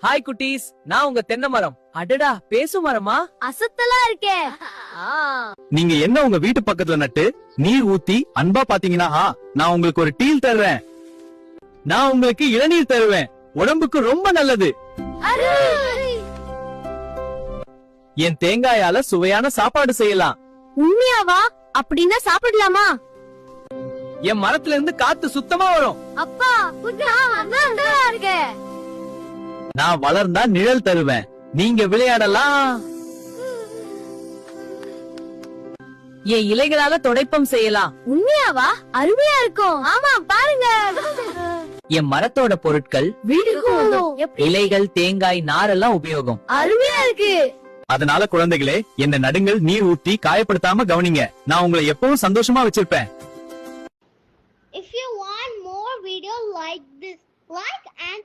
Hi குட்டீஸ், நான் உங்க தென்னை மரம். அடடா, பேசு மரமா? அசத்தலா இருக்கே. நீங்க என்ன உங்க வீட்டு பக்கத்துல நட்டு நீர் ஊத்தி அன்பா பாத்தீங்கன்னா நான் உங்களுக்கு ஒரு டீல் தருவேன். நான் உங்களுக்கு இளநீர் தருவேன். உடம்புக்கு ரொம்ப நல்லது. என் தேங்காயால சுவையான சாப்பாடு செய்யலாம். உண்மையாவா? அப்படின்னா சாப்பிடலாமா? என் மரத்துல இருந்து காத்து சுத்தமா வரும். அப்பா, நல்லா இருக்கே. நான் வளர்ந்தா நிழல் தருவேன். நீங்க விளையாடலாம். என் இலைகளால துடைப்பம் செய்யலாம். உண்மையாவா? அருமையா இருக்கும். ஆமா, பாருங்க. என் மரத்தோட பொருட்கள் வீட்டுக்கு இலைகள், தேங்காய், நாரெல்லாம் உபயோகம். அருமையா இருக்கு. அதனால குழந்தைகளே, என்ன நடுங்கள், நீர் ஊத்தி காயப்படுத்தாம கவனிங்க. நான் உங்களை எப்பவும் சந்தோஷமா வச்சிருப்பேன். If you want more videos like this, like and